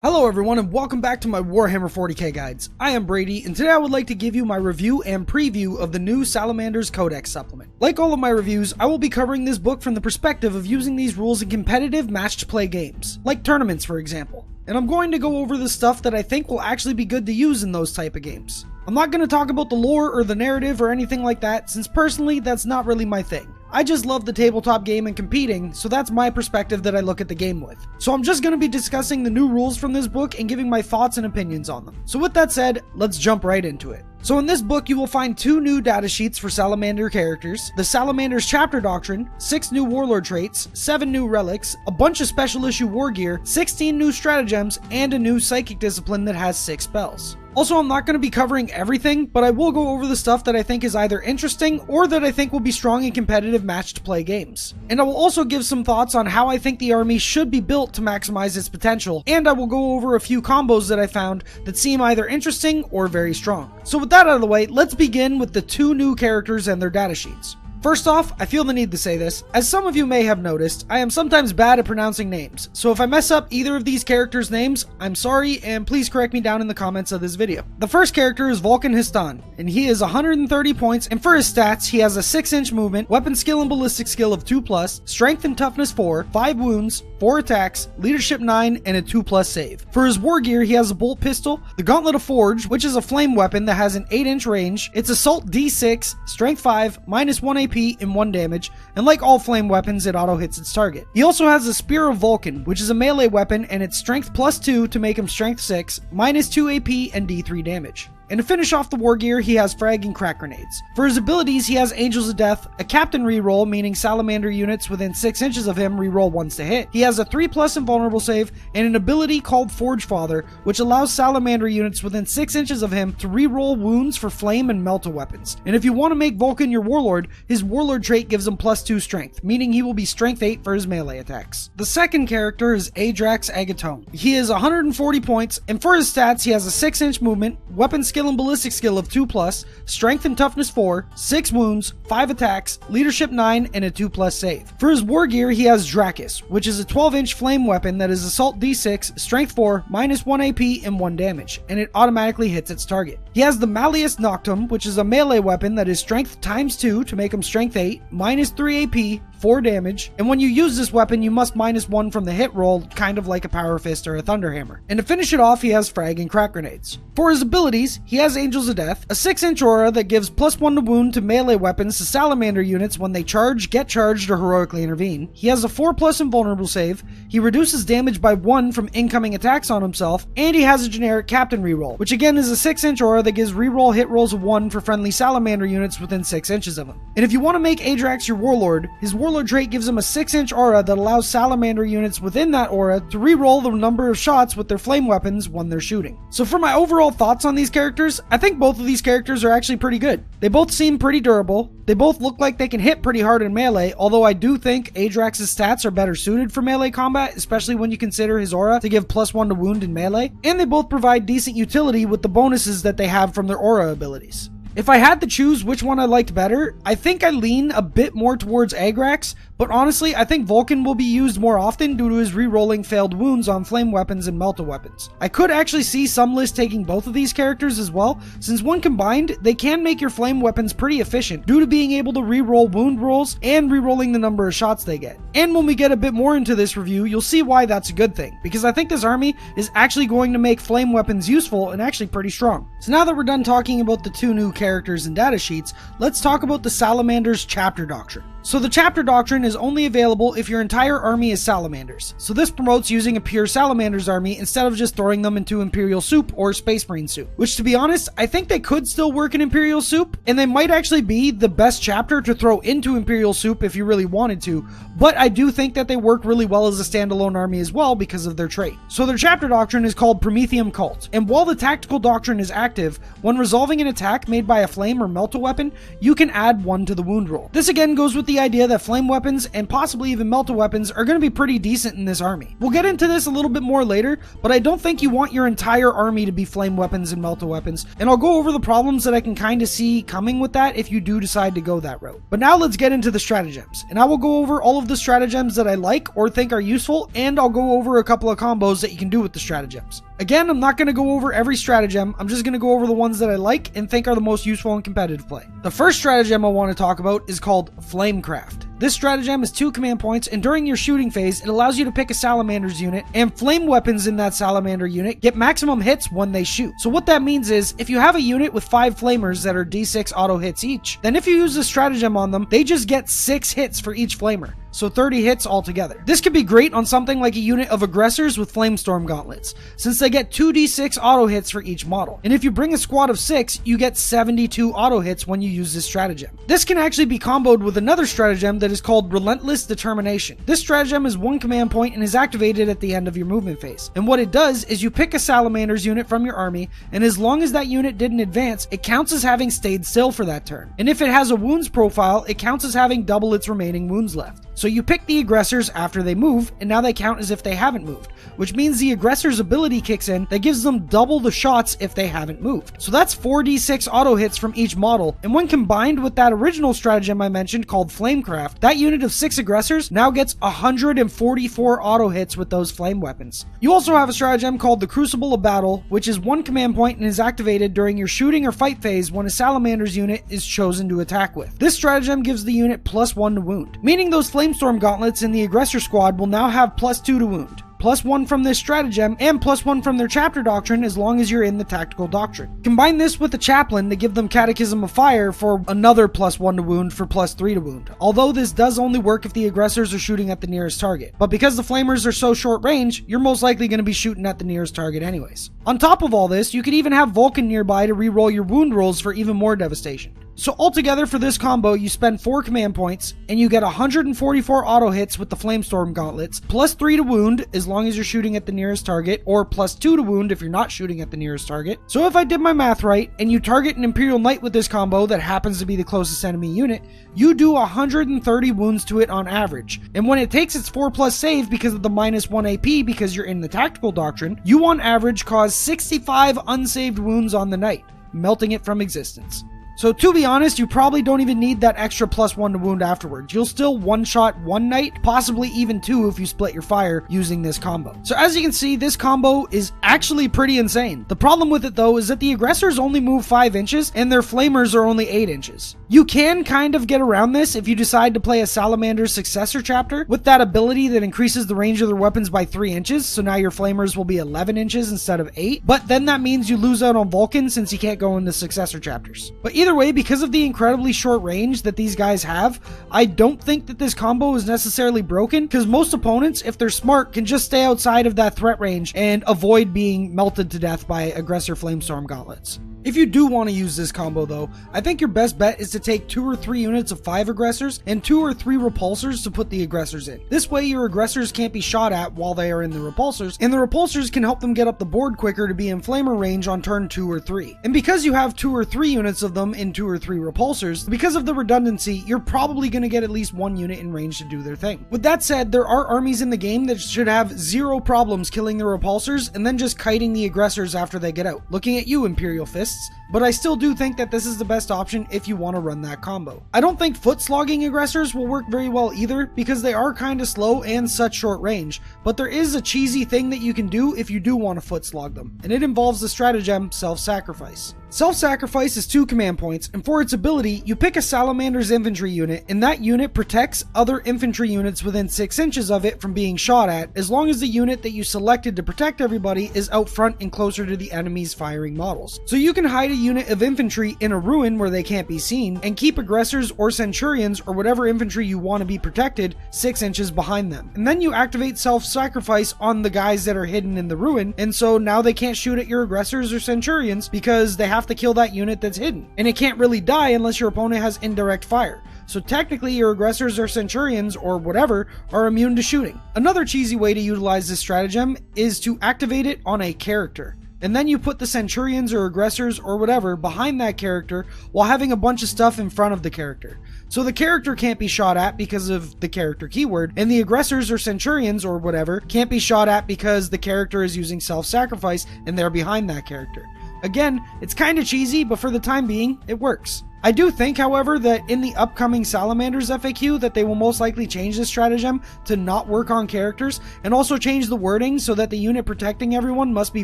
Hello everyone and welcome back to my Warhammer 40k guides. I am Brady and today I would like to give you my review and preview of the new Salamanders Codex supplement. Like all of my reviews, I will be covering this book from the perspective of using these rules in competitive matched play games, like tournaments for example. And I'm going to go over the stuff that I think will actually be good to use in those type of games. I'm not going to talk about the lore or the narrative or anything like that, since personally that's not really my thing. I just love the tabletop game and competing, so that's my perspective that I look at the game with. So I'm just going to be discussing the new rules from this book and giving my thoughts and opinions on them. So with that said, let's jump right into it. So in this book you will find 2 new data sheets for Salamander characters, the Salamanders Chapter Doctrine, 6 new Warlord Traits, 7 new Relics, a bunch of special issue war gear, 16 new Stratagems, and a new Psychic Discipline that has 6 spells. Also, I'm not going to be covering everything, but I will go over the stuff that I think is either interesting or that I think will be strong in competitive matched play games. And I will also give some thoughts on how I think the army should be built to maximize its potential, and I will go over a few combos that I found that seem either interesting or very strong. So with that out of the way, let's begin with the 2 new characters and their datasheets. First off, I feel the need to say this. As some of you may have noticed, I am sometimes bad at pronouncing names, so if I mess up either of these characters' names, I'm sorry and please correct me down in the comments of this video. The first character is Vulcan Histan, and he is 130 points, and for his stats, he has a 6-inch movement, weapon skill and ballistic skill of 2+, strength and toughness 4, 5 wounds, 4 attacks, leadership 9, and a 2+ save. For his war gear, he has a bolt pistol, the Gauntlet of Forge, which is a flame weapon that has an 8-inch range, it's assault D6, strength 5, -1 AP, and 1 damage, and like all flame weapons, it auto hits its target. He also has the Spear of Vulcan, which is a melee weapon, and it's strength +2 to make him strength 6, -2 AP, and D3 damage. And to finish off the war gear, he has frag and crack grenades. For his abilities, he has Angels of Death, a captain reroll, meaning salamander units within 6 inches of him reroll once to hit. He has a 3+ invulnerable save, and an ability called Forge Father, which allows salamander units within 6 inches of him to reroll wounds for flame and melta weapons. And if you want to make Vulcan your warlord, his warlord trait gives him +2 strength, meaning he will be strength 8 for his melee attacks. The second character is Adrax Agatone. He is 140 points, and for his stats, he has a 6-inch movement, weapon skill and ballistic skill of 2+, strength and toughness 4, 6 wounds, 5 attacks, leadership 9, and a 2+ save. For his war gear, he has Dracus, which is a 12-inch flame weapon that is assault D6, strength 4, -1 AP, and 1 damage, and it automatically hits its target. He has the Malleus Noctum, which is a melee weapon that is strength ×2 to make him strength 8, -3 AP, 4 damage, and when you use this weapon, you must -1 from the hit roll, kind of like a Power Fist or a Thunderhammer. And to finish it off, he has frag and crack grenades. For his abilities, he has Angels of Death, a 6-inch aura that gives +1 to wound to melee weapons to salamander units when they charge, get charged, or heroically intervene. He has a 4+ invulnerable save, he reduces damage by 1 from incoming attacks on himself, and he has a generic captain reroll, which again is a 6-inch aura that gives reroll hit rolls of 1 for friendly salamander units within 6 inches of him. And if you want to make Adrax your warlord, his warlord trait gives him a 6-inch aura that allows salamander units within that aura to reroll the number of shots with their flame weapons when they're shooting. So for my overall thoughts on these characters, I think both of these characters are actually pretty good. They both seem pretty durable, they both look like they can hit pretty hard in melee, although I do think Adrax's stats are better suited for melee combat, especially when you consider his aura to give +1 to wound in melee, and they both provide decent utility with the bonuses that they have from their aura abilities. If I had to choose which one I liked better, I think I lean a bit more towards Adrax, but honestly, I think Vulcan will be used more often due to his re-rolling failed wounds on flame weapons and melta weapons. I could actually see some lists taking both of these characters as well, since when combined, they can make your flame weapons pretty efficient due to being able to re-roll wound rolls and re-rolling the number of shots they get. And when we get a bit more into this review, you'll see why that's a good thing, because I think this army is actually going to make flame weapons useful and actually pretty strong. So now that we're done talking about the 2 new characters and data sheets, let's talk about the Salamanders Chapter Doctrine. So the Chapter Doctrine is only available if your entire army is Salamanders, so this promotes using a pure Salamanders army instead of just throwing them into Imperial Soup or Space Marine Soup, which to be honest, I think they could still work in Imperial Soup, and they might actually be the best chapter to throw into Imperial Soup if you really wanted to, but I do think that they work really well as a standalone army as well because of their trait. So their Chapter Doctrine is called Prometheum Cult, and while the Tactical Doctrine is active, when resolving an attack made by a flame or melta weapon, you can add 1 to the wound roll. This again goes with the idea that flame weapons and possibly even melta weapons are going to be pretty decent in this army. We'll get into this a little bit more later, but I don't think you want your entire army to be flame weapons and melta weapons, and I'll go over the problems that I can kind of see coming with that if you do decide to go that route. But now let's get into the stratagems, and I will go over all of the stratagems that I like or think are useful, and I'll go over a couple of combos that you can do with the stratagems. Again, I'm not going to go over every stratagem, I'm just going to go over the ones that I like and think are the most useful in competitive play. The first stratagem I want to talk about is called Flamecraft. This stratagem is 2 command points, and during your shooting phase, it allows you to pick a Salamander's unit, and flame weapons in that Salamander unit get maximum hits when they shoot. So what that means is, if you have a unit with 5 flamers that are d6 auto hits each, then if you use this stratagem on them, they just get 6 hits for each flamer. So 30 hits altogether. This could be great on something like a unit of aggressors with Flamestorm gauntlets, since they get 2d6 auto hits for each model. And if you bring a squad of 6, you get 72 auto hits when you use this stratagem. This can actually be comboed with another stratagem that is called Relentless Determination. This stratagem is 1 command point and is activated at the end of your movement phase. And what it does is you pick a Salamander's unit from your army, and as long as that unit didn't advance, it counts as having stayed still for that turn. And if it has a wounds profile, it counts as having double its remaining wounds left. So you pick the aggressors after they move, and now they count as if they haven't moved, which means the aggressor's ability kicks in that gives them double the shots if they haven't moved. So that's 4d6 auto hits from each model, and when combined with that original stratagem I mentioned called Flamecraft, that unit of 6 aggressors now gets 144 auto hits with those flame weapons. You also have a stratagem called the Crucible of Battle, which is 1 command point and is activated during your shooting or fight phase when a Salamander's unit is chosen to attack with. This stratagem gives the unit +1 to wound, meaning those Flamestorm gauntlets in the aggressor squad will now have +2 to wound, +1 from this stratagem, and +1 from their chapter doctrine as long as you're in the tactical doctrine. Combine this with the chaplain to give them Catechism of Fire for another +1 to wound for +3 to wound, although this does only work if the aggressors are shooting at the nearest target. But because the flamers are so short range, you're most likely going to be shooting at the nearest target anyways. On top of all this, you could even have Vulcan nearby to reroll your wound rolls for even more devastation. So altogether for this combo, you spend 4 command points, and you get 144 auto hits with the Flamestorm gauntlets, +3 to wound as long as you're shooting at the nearest target, or +2 to wound if you're not shooting at the nearest target. So if I did my math right, and you target an Imperial Knight with this combo that happens to be the closest enemy unit, you do 130 wounds to it on average. And when it takes its 4+ save because of the -1 AP because you're in the tactical doctrine, you on average cause 65 unsaved wounds on the Knight, melting it from existence. So to be honest, you probably don't even need that extra +1 to wound afterwards. You'll still one-shot 1 Knight, possibly even 2 if you split your fire using this combo. So as you can see, this combo is actually pretty insane. The problem with it though is that the aggressors only move 5 inches and their flamers are only 8 inches. You can kind of get around this if you decide to play a Salamander's Successor chapter with that ability that increases the range of their weapons by 3 inches, so now your flamers will be 11 inches instead of 8, but then that means you lose out on Vulcan since you can't go into Successor chapters. But either way, because of the incredibly short range that these guys have, I don't think that this combo is necessarily broken, because most opponents, if they're smart, can just stay outside of that threat range and avoid being melted to death by aggressor Flamestorm gauntlets. If you do want to use this combo though, I think your best bet is to take 2 or 3 units of 5 aggressors and 2 or 3 repulsors to put the aggressors in. This way your aggressors can't be shot at while they are in the repulsors, and the repulsors can help them get up the board quicker to be in flamer range on turn 2 or 3. And because you have 2 or 3 units of them in 2 or 3 repulsors, because of the redundancy, you're probably going to get at least 1 unit in range to do their thing. With that said, there are armies in the game that should have 0 problems killing the repulsors and then just kiting the aggressors after they get out. Looking at you, Imperial Fists. But I still do think that this is the best option if you want to run that combo. I don't think foot slogging aggressors will work very well either, because they are kind of slow and such short range, but there is a cheesy thing that you can do if you do want to foot slog them, and it involves the stratagem Self-Sacrifice. Self-Sacrifice is 2 command points, and for its ability, you pick a Salamander's infantry unit, and that unit protects other infantry units within 6 inches of it from being shot at, as long as the unit that you selected to protect everybody is out front and closer to the enemy's firing models. So you can hide a unit of infantry in a ruin where they can't be seen, and keep aggressors or centurions or whatever infantry you want to be protected 6 inches behind them. And then you activate Self-Sacrifice on the guys that are hidden in the ruin, and so now they can't shoot at your aggressors or centurions because they have to kill that unit that's hidden. And it can't really die unless your opponent has indirect fire. So technically your aggressors or centurions or whatever are immune to shooting. Another cheesy way to utilize this stratagem is to activate it on a character. and then you put the Centurions or Aggressors or whatever behind that character while having a bunch of stuff in front of the character. So the character can't be shot at because of the character keyword, and the Aggressors or Centurions or whatever can't be shot at because the character is using self-sacrifice and they're behind that character. Again, it's kinda cheesy, but for the time being, it works. I do think, however, that in the upcoming Salamanders FAQ that they will most likely change this stratagem to not work on characters, and also change the wording so that the unit protecting everyone must be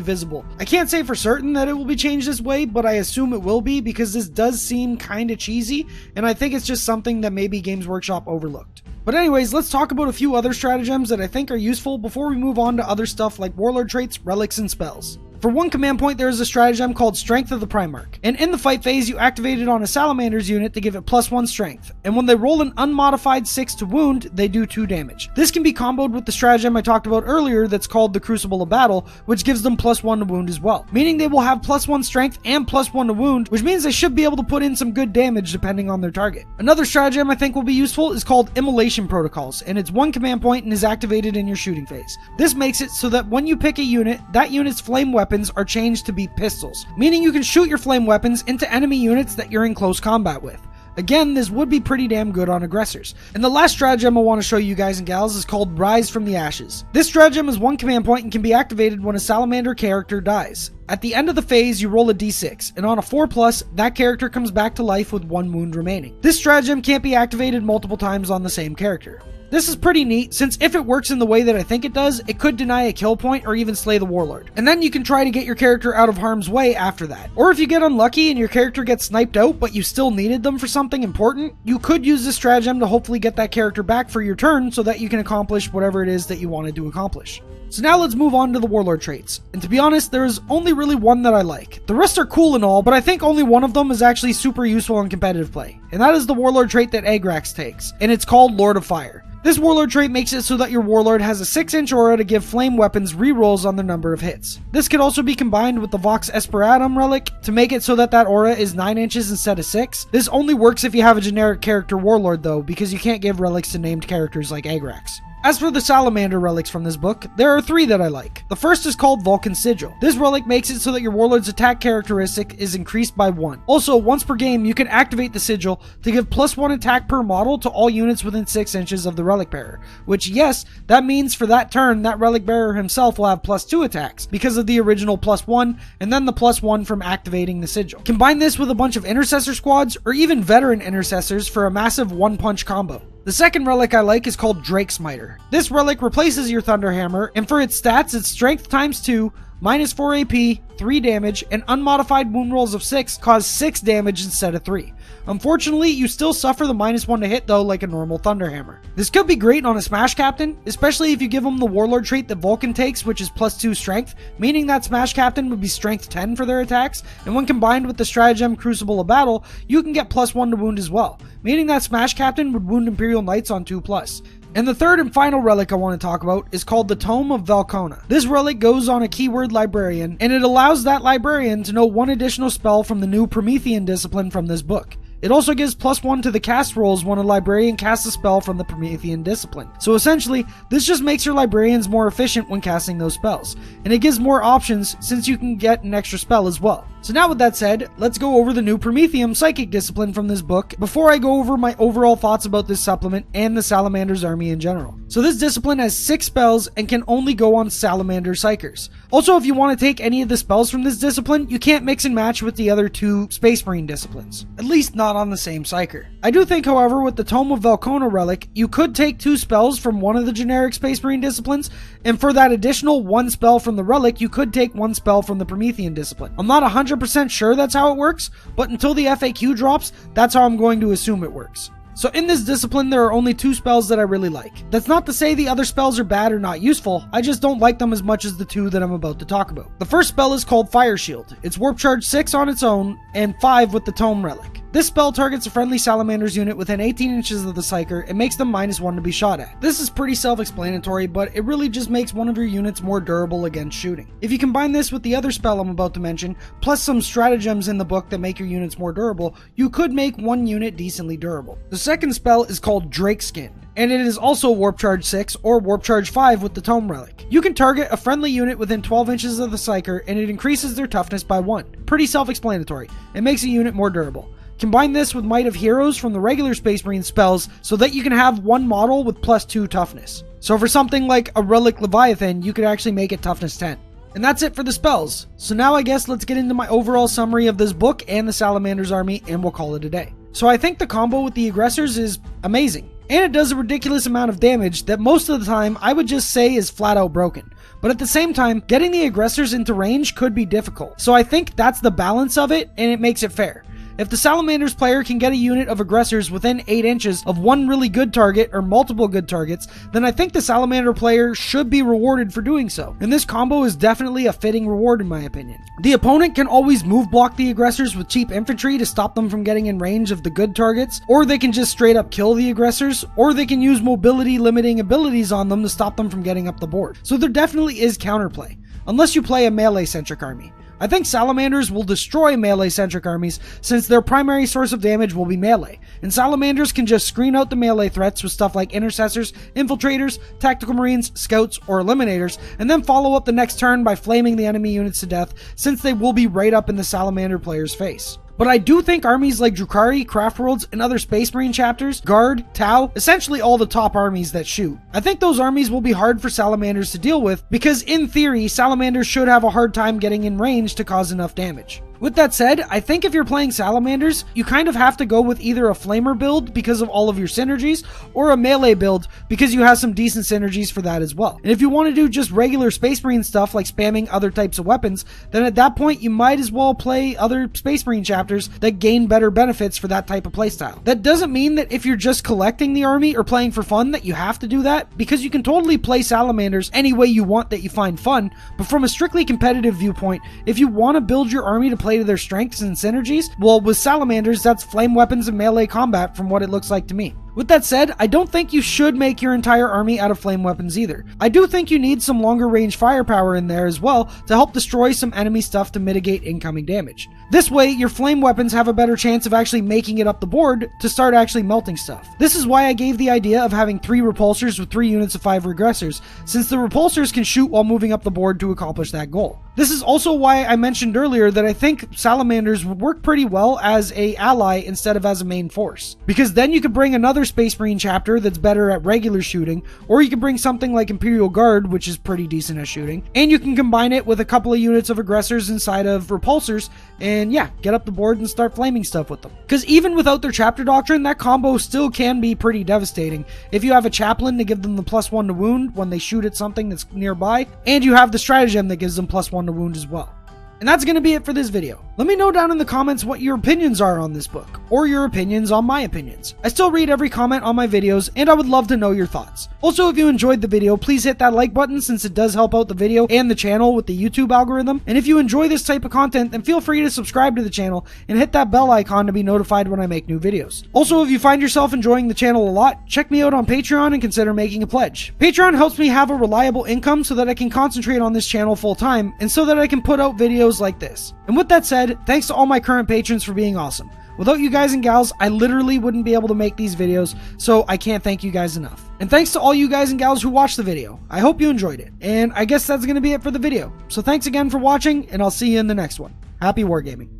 visible. I can't say for certain that it will be changed this way, but I assume it will be because this does seem kinda cheesy, and I think it's just something that maybe Games Workshop overlooked. But anyways, let's talk about a few other stratagems that I think are useful before we move on to other stuff like Warlord Traits, Relics, and spells. For one command point, there is a stratagem called Strength of the Primarch, and in the fight phase, you activate it on a Salamanders unit to give it +1 strength, and when they roll an unmodified 6 to wound, they do 2 damage. This can be comboed with the stratagem I talked about earlier that's called the Crucible of Battle, which gives them +1 to wound as well, meaning they will have +1 strength and +1 to wound, which means they should be able to put in some good damage depending on their target. Another stratagem I think will be useful is called Immolation Protocols, and it's one command point and is activated in your shooting phase. This makes it so that when you pick a unit, that unit's flame weapons are changed to be pistols, meaning you can shoot your flame weapons into enemy units that you're in close combat with. Again, this would be pretty damn good on aggressors. And the last stratagem I want to show you guys and gals is called Rise from the Ashes. This stratagem is one command point and can be activated when a Salamander character dies. At the end of the phase, you roll a d6, and on a 4+, that character comes back to life with 1 wound remaining. This stratagem can't be activated multiple times on the same character. This is pretty neat, since if it works in the way that I think it does, it could deny a kill point or even slay the Warlord. And then you can try to get your character out of harm's way after that. Or if you get unlucky and your character gets sniped out, but you still needed them for something important, you could use this stratagem to hopefully get that character back for your turn so that you can accomplish whatever it is that you wanted to accomplish. So now let's move on to the Warlord traits. And to be honest, there is only really one that I like. The rest are cool and all, but I think only one of them is actually super useful in competitive play. And that is the Warlord trait that Agrax takes, and it's called Lord of Fire. This Warlord trait makes it so that your Warlord has a 6-inch aura to give flame weapons rerolls on their number of hits. This could also be combined with the Vox Esperatum relic to make it so that that aura is 9 inches instead of 6. This only works if you have a generic character Warlord though, because you can't give relics to named characters like Agrax. As for the Salamander relics from this book, there are 3 that I like. The first is called Vulcan's Sigil. This relic makes it so that your Warlord's attack characteristic is increased by 1. Also, once per game, you can activate the Sigil to give +1 attack per model to all units within 6 inches of the Relic Bearer. Which, yes, that means for that turn, that Relic Bearer himself will have +2 attacks, because of the original +1, and then the +1 from activating the Sigil. Combine this with a bunch of Intercessor squads, or even veteran Intercessors for a massive 1-punch combo. The second relic I like is called Drake Smiter. This relic replaces your Thunder Hammer, and for its stats, it's strength ×2, -4 AP, 3 damage, and unmodified wound rolls of 6 cause 6 damage instead of 3. Unfortunately, you still suffer the -1 to hit though like a normal Thunder Hammer. This could be great on a Smash Captain, especially if you give him the Warlord trait that Vulcan takes, which is +2 strength, meaning that Smash Captain would be strength 10 for their attacks, and when combined with the stratagem Crucible of Battle, you can get +1 to wound as well, meaning that Smash Captain would wound Imperial Knights on 2+. And the third and final relic I want to talk about is called the Tome of Valcona. This relic goes on a keyword librarian, and it allows that librarian to know 1 additional spell from the new Promethean discipline from this book. It also gives +1 to the cast rolls when a librarian casts a spell from the Promethean discipline. So essentially, this just makes your librarians more efficient when casting those spells, and it gives more options since you can get an extra spell as well. So now with that said, let's go over the new Promethean Psychic discipline from this book before I go over my overall thoughts about this supplement and the Salamander's army in general. So this discipline has 6 spells and can only go on Salamander Psychers. Also, if you want to take any of the spells from this discipline, you can't mix and match with the other 2 Space Marine disciplines. At least not on the same Psyker. I do think, however, with the Tome of Valcona relic, you could take 2 spells from one of the generic Space Marine disciplines, and for that additional 1 spell from the relic, you could take 1 spell from the Promethean discipline. I'm not 100% sure that's how it works, but until the FAQ drops, that's how I'm going to assume it works. So in this discipline, there are only 2 spells that I really like. That's not to say the other spells are bad or not useful, I just don't like them as much as the 2 that I'm about to talk about. The first spell is called Fire Shield. It's Warp Charge 6 on its own, and 5 with the Tome relic. This spell targets a friendly Salamanders unit within 18 inches of the Psyker and makes them -1 to be shot at. This is pretty self-explanatory, but it really just makes one of your units more durable against shooting. If you combine this with the other spell I'm about to mention, plus some stratagems in the book that make your units more durable, you could make one unit decently durable. The second spell is called Drakeskin, and it is also Warp Charge 6 or Warp Charge 5 with the Tome Relic. You can target a friendly unit within 12 inches of the Psyker and it increases their toughness by 1. Pretty self-explanatory. It makes a unit more durable. Combine this with Might of Heroes from the regular Space Marine spells so that you can have one model with +2 toughness. So for something like a Relic Leviathan, you could actually make it toughness 10. And that's it for the spells. So now I guess let's get into my overall summary of this book and the Salamanders army, and we'll call it a day. So I think the combo with the aggressors is amazing. And it does a ridiculous amount of damage that most of the time I would just say is flat out broken. But at the same time, getting the aggressors into range could be difficult. So I think that's the balance of it, and it makes it fair. If the Salamanders player can get a unit of aggressors within 8 inches of one really good target or multiple good targets, then I think the Salamander player should be rewarded for doing so. And this combo is definitely a fitting reward in my opinion. The opponent can always move block the aggressors with cheap infantry to stop them from getting in range of the good targets, or they can just straight up kill the aggressors, or they can use mobility limiting abilities on them to stop them from getting up the board. So there definitely is counterplay, unless you play a melee-centric army. I think Salamanders will destroy melee-centric armies since their primary source of damage will be melee, and Salamanders can just screen out the melee threats with stuff like Intercessors, Infiltrators, Tactical Marines, Scouts, or Eliminators, and then follow up the next turn by flaming the enemy units to death since they will be right up in the Salamander player's face. But I do think armies like Drukhari, Craftworlds, and other Space Marine chapters, Guard, Tau, essentially all the top armies that shoot. I think those armies will be hard for Salamanders to deal with because in theory, Salamanders should have a hard time getting in range to cause enough damage. With that said, I think if you're playing Salamanders, you kind of have to go with either a Flamer build because of all of your synergies, or a melee build because you have some decent synergies for that as well. And if you want to do just regular Space Marine stuff like spamming other types of weapons, then at that point you might as well play other Space Marine chapters that gain better benefits for that type of playstyle. That doesn't mean that if you're just collecting the army or playing for fun that you have to do that, because you can totally play Salamanders any way you want that you find fun, but from a strictly competitive viewpoint, if you want to build your army to play to their strengths and synergies, well, with Salamanders, that's flame weapons and melee combat from what it looks like to me. With that said, I don't think you should make your entire army out of flame weapons either. I do think you need some longer range firepower in there as well to help destroy some enemy stuff to mitigate incoming damage. This way, your flame weapons have a better chance of actually making it up the board to start actually melting stuff. This is why I gave the idea of having 3 repulsors with 3 units of 5 regressors, since the repulsors can shoot while moving up the board to accomplish that goal. This is also why I mentioned earlier that I think Salamanders would work pretty well as an ally instead of as a main force, because then you could bring another Space Marine chapter that's better at regular shooting, or you can bring something like Imperial Guard, which is pretty decent at shooting, and you can combine it with a couple of units of aggressors inside of repulsors, and yeah, get up the board and start flaming stuff with them. Because even without their chapter doctrine, that combo still can be pretty devastating if you have a chaplain to give them the +1 to wound when they shoot at something that's nearby, and you have the stratagem that gives them +1 to wound as well. And that's going to be it for this video. Let me know down in the comments what your opinions are on this book, or your opinions on my opinions. I still read every comment on my videos, and I would love to know your thoughts. Also, if you enjoyed the video, please hit that like button since it does help out the video and the channel with the YouTube algorithm. And if you enjoy this type of content, then feel free to subscribe to the channel and hit that bell icon to be notified when I make new videos. Also, if you find yourself enjoying the channel a lot, check me out on Patreon and consider making a pledge. Patreon helps me have a reliable income so that I can concentrate on this channel full time, and so that I can put out videos like this. And with that said, thanks to all my current patrons for being awesome. Without you guys and gals, I literally wouldn't be able to make these videos, so I can't thank you guys enough. And thanks to all you guys and gals who watched the video. I hope you enjoyed it. And I guess that's going to be it for the video. So thanks again for watching, and I'll see you in the next one. Happy wargaming.